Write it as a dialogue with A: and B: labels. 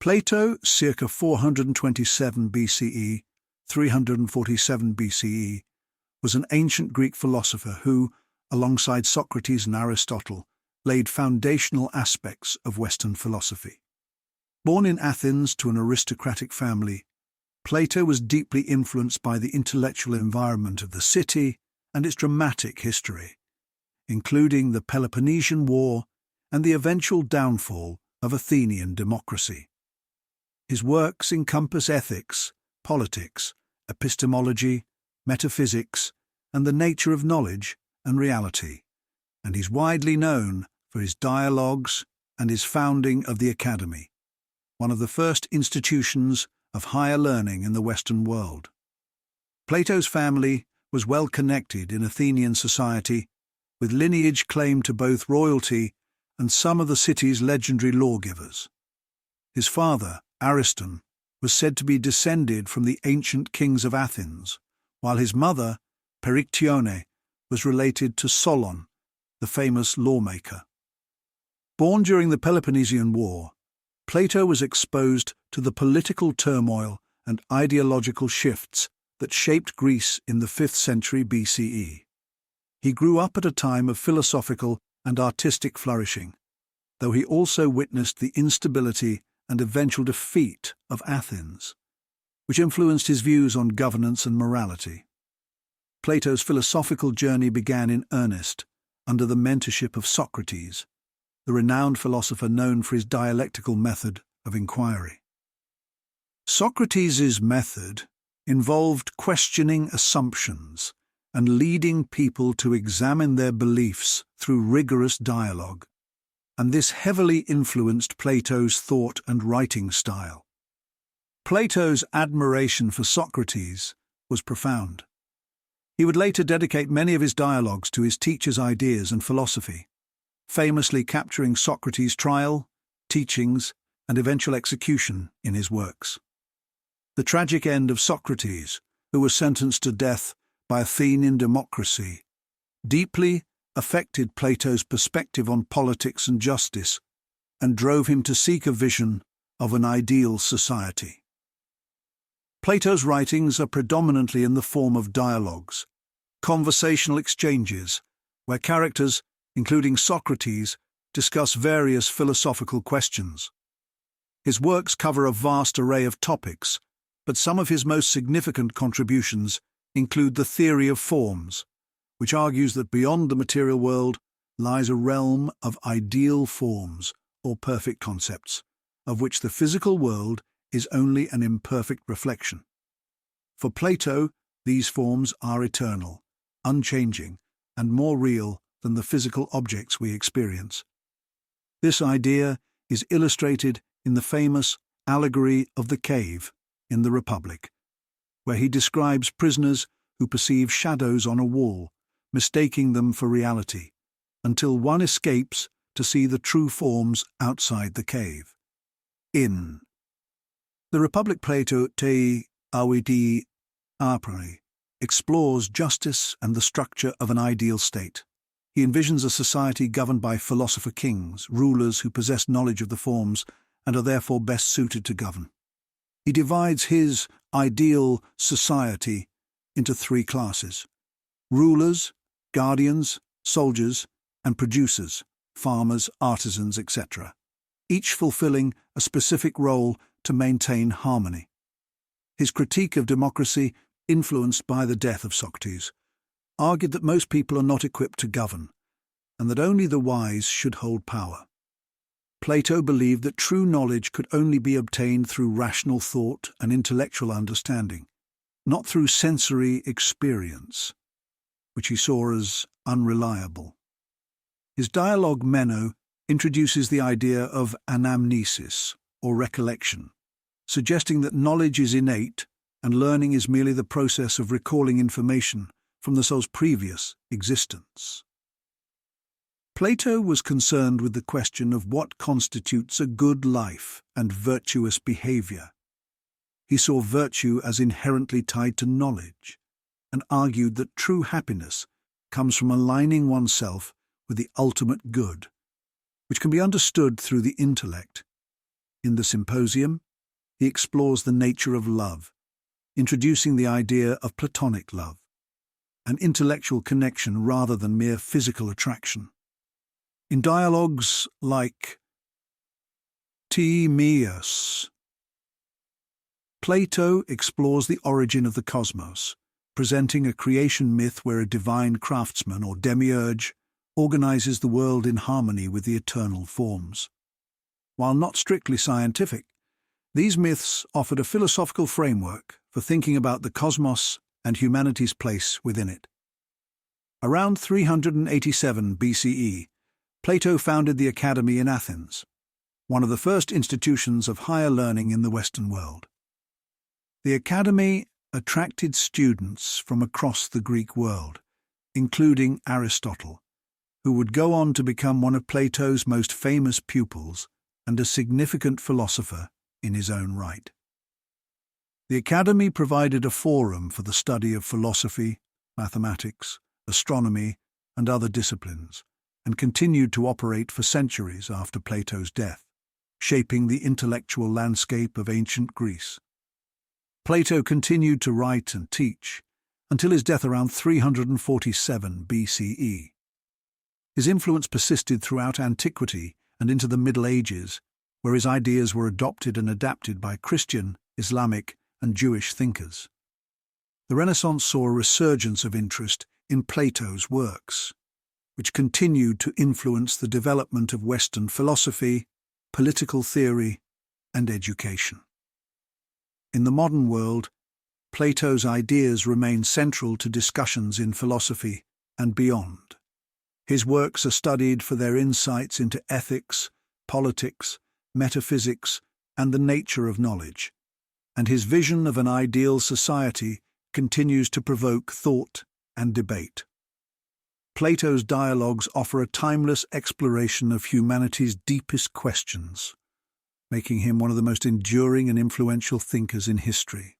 A: Plato, circa 427 BCE, 347 BCE, was an ancient Greek philosopher who, alongside Socrates and Aristotle, laid foundational aspects of Western philosophy. Born in Athens to an aristocratic family, Plato was deeply influenced by the intellectual environment of the city and its dramatic history, including the Peloponnesian War and the eventual downfall of Athenian democracy. His works encompass ethics, politics, epistemology, metaphysics, and the nature of knowledge and reality, and he's widely known for his dialogues and his founding of the Academy, one of the first institutions of higher learning in the Western world. Plato's family was well connected in Athenian society, with lineage claimed to both royalty and some of the city's legendary lawgivers. His father, Aristotle, was said to be descended from the ancient kings of Athens, while his mother, Perictione, was related to Solon, the famous lawmaker. Born during the Peloponnesian War, Plato was exposed to the political turmoil and ideological shifts that shaped Greece in the 5th century BCE. He grew up at a time of philosophical and artistic flourishing, though he also witnessed the instability and eventual defeat of Athens, which influenced his views on governance and morality. Plato's philosophical journey began in earnest under the mentorship of Socrates, the renowned philosopher known for his dialectical method of inquiry. Socrates' method involved questioning assumptions and leading people to examine their beliefs through rigorous dialogue, and this heavily influenced Plato's thought and writing style. Plato's admiration for Socrates was profound. He would later dedicate many of his dialogues to his teacher's ideas and philosophy, famously capturing Socrates' trial, teachings, and eventual execution in his works. The tragic end of Socrates, who was sentenced to death by Athenian democracy, deeply affected Plato's perspective on politics and justice and drove him to seek a vision of an ideal society. Plato's writings are predominantly in the form of dialogues, conversational exchanges, where characters, including Socrates, discuss various philosophical questions. His works cover a vast array of topics, but some of his most significant contributions include the theory of forms, which argues that beyond the material world lies a realm of ideal forms, or perfect concepts, of which the physical world is only an imperfect reflection. For Plato, these forms are eternal, unchanging, and more real than the physical objects we experience. This idea is illustrated in the famous allegory of the cave in the Republic, where he describes prisoners who perceive shadows on a wall, mistaking them for reality, until one escapes to see the true forms outside the cave. In the Republic, Plato te awidi apri explores justice and the structure of an ideal state. He envisions a society governed by philosopher-kings, rulers who possess knowledge of the forms and are therefore best suited to govern. He divides his ideal society into 3 classes: rulers, guardians, soldiers, and producers, farmers, artisans, etc., each fulfilling a specific role to maintain harmony. His critique of democracy, influenced by the death of Socrates, argued that most people are not equipped to govern, and that only the wise should hold power. Plato believed that true knowledge could only be obtained through rational thought and intellectual understanding, not through sensory experience, which he saw as unreliable. His dialogue Meno introduces the idea of anamnesis, or recollection, suggesting that knowledge is innate and learning is merely the process of recalling information from the soul's previous existence. Plato was concerned with the question of what constitutes a good life and virtuous behavior. He saw virtue as inherently tied to knowledge, and argued that true happiness comes from aligning oneself with the ultimate good, which can be understood through the intellect. In The Symposium, he explores the nature of love, introducing the idea of platonic love, an intellectual connection rather than mere physical attraction. In dialogues like Timaeus, Plato explores the origin of the cosmos, presenting a creation myth where a divine craftsman or demiurge organizes the world in harmony with the eternal forms. While not strictly scientific, these myths offered a philosophical framework for thinking about the cosmos and humanity's place within it. Around 387 BCE, Plato founded the Academy in Athens, one of the first institutions of higher learning in the Western world. The Academy attracted students from across the Greek world, including Aristotle, who would go on to become one of Plato's most famous pupils and a significant philosopher in his own right. The Academy provided a forum for the study of philosophy, mathematics, astronomy, and other disciplines, and continued to operate for centuries after Plato's death, shaping the intellectual landscape of ancient Greece. Plato continued to write and teach until his death around 347 BCE. His influence persisted throughout antiquity and into the Middle Ages, where his ideas were adopted and adapted by Christian, Islamic, and Jewish thinkers. The Renaissance saw a resurgence of interest in Plato's works, which continued to influence the development of Western philosophy, political theory, and education. In the modern world, Plato's ideas remain central to discussions in philosophy and beyond. His works are studied for their insights into ethics, politics, metaphysics, and the nature of knowledge, and his vision of an ideal society continues to provoke thought and debate. Plato's dialogues offer a timeless exploration of humanity's deepest questions, making him one of the most enduring and influential thinkers in history.